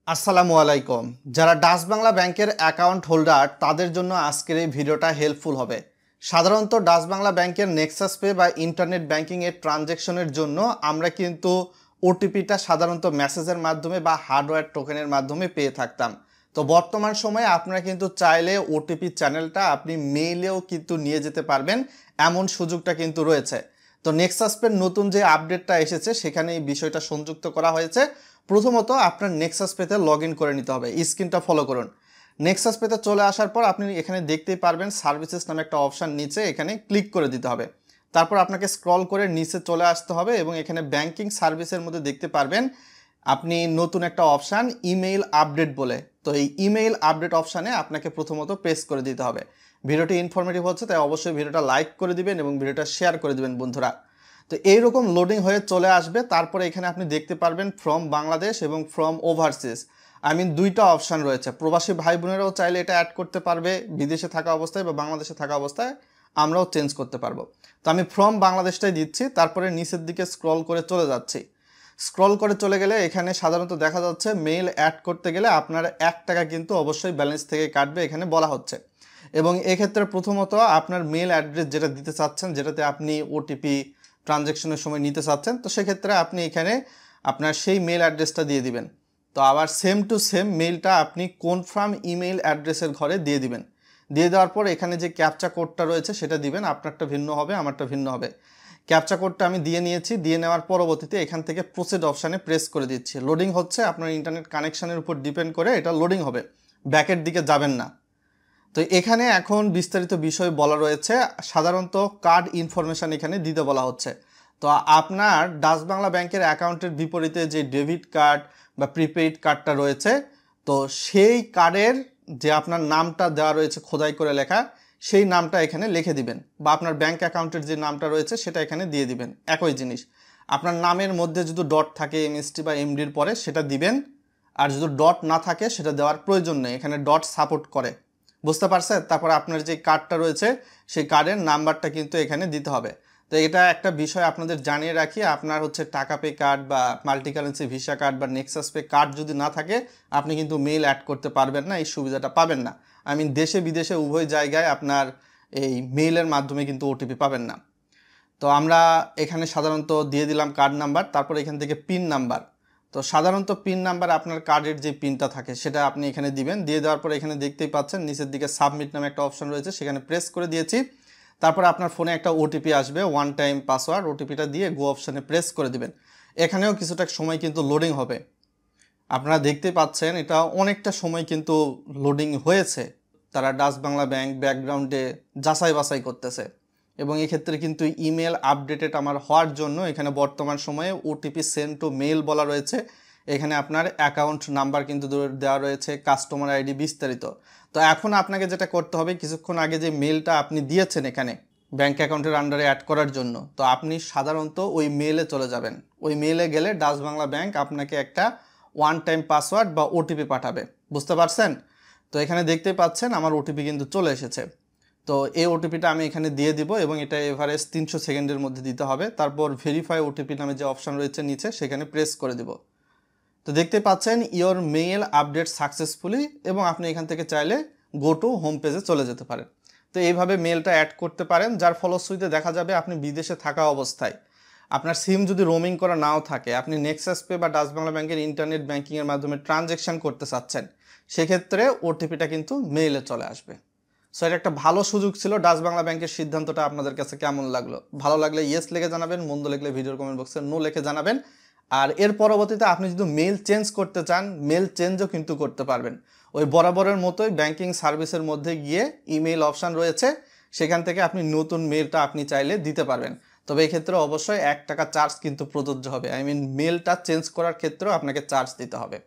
আসসালামু আলাইকুম। যারা ডাচ বাংলা ব্যাংকের অ্যাকাউন্ট হোল্ডার তাদের জন্য আজকের এই ভিডিওটা হেল্পফুল হবে। সাধারণত ডাচ বাংলা ব্যাংকের নেক্সাস পে বা ইন্টারনেট ব্যাংকিংয়ের ট্রানজ্যাকশনের জন্য আমরা কিন্তু ওটিপিটা সাধারণত মেসেজের মাধ্যমে বা হার্ডওয়্যার টোকেনের মাধ্যমে পেয়ে থাকতাম। তো বর্তমান সময়ে আপনারা কিন্তু চাইলে ওটিপি চ্যানেলটা আপনি মেইলেও কিন্তু নিয়ে যেতে পারবেন, এমন সুযোগটা কিন্তু রয়েছে। তো নেক্সাস পের নতুন যে আপডেটটা এসেছে সেখানে এই বিষয়টা সংযুক্ত করা হয়েছে। প্রথমত আপনার নেক্সাস পেতে লগ ইন করে নিতে হবে। স্ক্রিনটা ফলো করুন। নেক্সাস পেতে চলে আসার পর আপনি এখানে দেখতেই পারবেন সার্ভিসেস নামে একটা অপশান নিচে, এখানে ক্লিক করে দিতে হবে। তারপর আপনাকে স্ক্রল করে নিচে চলে আসতে হবে এবং এখানে ব্যাংকিং সার্ভিসের মধ্যে দেখতে পারবেন আপনি নতুন একটা অপশান ইমেইল আপডেট বলে। তো এই ইমেইল আপডেট অপশানে আপনাকে প্রথমত প্রেস করে দিতে হবে। ভিডিওটি ইনফরমেটিভ হচ্ছে তাই অবশ্যই ভিডিওটা লাইক করে দিবেন এবং ভিডিওটা শেয়ার করে দিবেন বন্ধুরা। তো এইরকম লোডিং হয়ে চলে আসবে। তারপরে এখানে আপনি দেখতে পারবেন ফ্রম বাংলাদেশ এবং ফ্রম ওভারসিজ, দুইটা অপশান রয়েছে। প্রবাসী ভাই বোনেরাও চাইলে এটা অ্যাড করতে পারবে, বিদেশে থাকা অবস্থায় বা বাংলাদেশে থাকা অবস্থায় আমরাও চেঞ্জ করতে পারবো। তো আমি ফ্রম বাংলাদেশটাই দিচ্ছি, তারপরে নিচের দিকে স্ক্রল করে চলে যাচ্ছি। স্ক্রল করে চলে গেলে এখানে সাধারণত দেখা যাচ্ছে মেইল অ্যাড করতে গেলে আপনার 1 টাকা কিন্তু অবশ্যই ব্যালেন্স থেকে কাটবে এখানে বলা হচ্ছে। এবং এক্ষেত্রে প্রথমত আপনার মেইল অ্যাড্রেস যেটা দিতে চাচ্ছেন, যেটাতে আপনি ওটিপি ট্রানজ্যাকশনের সময় নিতে চাচ্ছেন, তো সেক্ষেত্রে আপনি এখানে আপনার সেই মেইল অ্যাড্রেসটা দিয়ে দিবেন। তো আবার সেম টু সেম মেইলটা আপনি কনফার্ম ইমেইল অ্যাড্রেসের ঘরে দিয়ে দিবেন। দিয়ে দেওয়ার পর এখানে যে ক্যাপচা কোডটা রয়েছে সেটা দিবেন। আপনারটা ভিন্ন হবে, আমারটা ভিন্ন হবে। ক্যাপচা কোডটা আমি দিয়ে নিয়েছি। দিয়ে নেওয়ার পরবর্তীতে এখান থেকে প্রসিড অপশানে প্রেস করে দিচ্ছি। লোডিং হচ্ছে, আপনার ইন্টারনেট কানেকশানের উপর ডিপেন্ড করে এটা লোডিং হবে, ব্যাকের দিকে যাবেন না। তো এখানে এখন বিস্তারিত বিষয় বলা রয়েছে। সাধারণত কার্ড ইনফরমেশান এখানে দিতে বলা হচ্ছে। তো আপনার ডাচ বাংলা ব্যাংকের অ্যাকাউন্টের বিপরীতে যে ডেবিট কার্ড বা প্রিপেইড কার্ডটা রয়েছে, তো সেই কার্ডের যে আপনার নামটা দেওয়া রয়েছে খোদাই করে লেখা, সেই নামটা এখানে লিখে দিবেন। বা আপনার ব্যাংক অ্যাকাউন্টের যে নামটা রয়েছে সেটা এখানে দিয়ে দিবেন। একই জিনিস, আপনার নামের মধ্যে যদি ডট থাকে এমএসটি বা এমডির পরে সেটা দিবেন। আর যদি ডট না থাকে সেটা দেওয়ার প্রয়োজন নেই, এখানে ডট সাপোর্ট করে। বুঝতে পারছেন? তারপর আপনার যে কার্ডটা রয়েছে সেই কার্ডের নাম্বারটা কিন্তু এখানে দিতে হবে। তো এটা একটা বিষয় আপনাদের জানিয়ে রাখি, আপনার হচ্ছে টাকা পে কার্ড বা মাল্টি কারেন্সি ভিসা কার্ড বা নেক্সাস পে কার্ড যদি না থাকে আপনি কিন্তু মেইল অ্যাড করতে পারবেন না, এই সুবিধাটা পাবেন না। দেশে বিদেশে উভয় জায়গায় আপনার এই মেইলের মাধ্যমে কিন্তু ওটিপি পাবেন না। তো আমরা এখানে সাধারণত দিয়ে দিলাম কার্ড নাম্বার, তারপর এখান থেকে পিন নাম্বার। তো সাধারণত পিন নাম্বার আপনার কার্ডের যে পিনটা থাকে সেটা আপনি এখানে দিবেন। দিয়ে দেওয়ার পর এখানে দেখতেই পাচ্ছেন নিচের দিকে সাবমিট নামে একটা অপশন রয়েছে, সেখানে প্রেস করে দিয়েছি। তারপর আপনার ফোনে একটা ওটিপি আসবে, ওয়ান টাইম পাসওয়ার্ড। ওটিপিটা দিয়ে গো অপশানে প্রেস করে দিবেন। এখানেও কিছুটা সময় কিন্তু লোডিং হবে। আপনারা দেখতে পাচ্ছেন এটা অনেকটা সময় কিন্তু লোডিং হয়েছে। তারা ডাচ বাংলা ব্যাংক ব্যাকগ্রাউন্ডে যাচাই বাছাই করতেছে। এবং এক্ষেত্রে কিন্তু ইমেল আপডেটেড আমার হওয়ার জন্য এখানে বর্তমান সময়ে ওটিপি সেন্ড টু মেইল বলা রয়েছে। এখানে আপনার অ্যাকাউন্ট নাম্বার কিন্তু দেওয়া রয়েছে, কাস্টমার আইডি বিস্তারিত। তো এখন আপনাকে যেটা করতে হবে, কিছুক্ষণ আগে যে মেইলটা আপনি দিয়েছেন এখানে ব্যাংক অ্যাকাউন্টের আন্ডারে অ্যাড করার জন্য, তো আপনি সাধারণত ওই মেইলে চলে যাবেন। ওই মেইলে গেলে ডাচ বাংলা ব্যাংক আপনাকে একটা ওয়ান টাইম পাসওয়ার্ড বা ওটিপি পাঠাবে। বুঝতে পারছেন? তো এখানে দেখতে পাচ্ছেন আমার ওটিপি কিন্তু চলে এসেছে। তো এই ওটিপিটা আমি এখানে দিয়ে দিব এবং এটা এভারেজ 300 সেকেন্ডের মধ্যে দিতে হবে। তারপর ভেরিফাই ওটিপি নামে যে অপশান রয়েছে নিচে, সেখানে প্রেস করে দিব। তো দেখতে পাচ্ছেন ইওর মেইল আপডেট সাকসেসফুলি, এবং আপনি এখান থেকে চাইলে গো টু হোম পেজে চলে যেতে পারেন। তো এইভাবে মেইলটা অ্যাড করতে পারেন, যার ফলশ্রুতিতে দেখা যাবে আপনি বিদেশে থাকা অবস্থায় আপনার সিম যদি রোমিং করা নাও থাকে, আপনি নেক্সাস পে বা ডাচ বাংলা ব্যাংকের ইন্টারনেট ব্যাংকিংয়ের মাধ্যমে ট্রানজ্যাকশান করতে চাচ্ছেন, সেক্ষেত্রে ওটিপিটা কিন্তু মেইলে চলে আসবে। সো এটা একটা ভালো সুযোগ ছিল। ডাচ বাংলা ব্যাংকের সিদ্ধান্তটা আপনাদের কাছে কেমন লাগলো? ভালো লাগলে ইয়েস লিখে জানাবেন, মন্দ লাগলে ভিডিওর কমেন্ট বক্সে নো লিখে জানাবেন। আর এর পরবর্তীতে আপনি যদি মেইল চেঞ্জ করতে চান, মেইল চেঞ্জও কিন্তু করতে পারবেন। ওই বরাবরের মতোই ব্যাংকিং সার্ভিসের মধ্যে গিয়ে ইমেইল অপশান রয়েছে, সেখান থেকে আপনি নতুন মেইলটা আপনি চাইলে দিতে পারবেন। তবে এক্ষেত্রে অবশ্যই 1 টাকা চার্জ কিন্তু প্রযোজ্য হবে। মেইলটা চেঞ্জ করার ক্ষেত্রেও আপনাকে চার্জ দিতে হবে।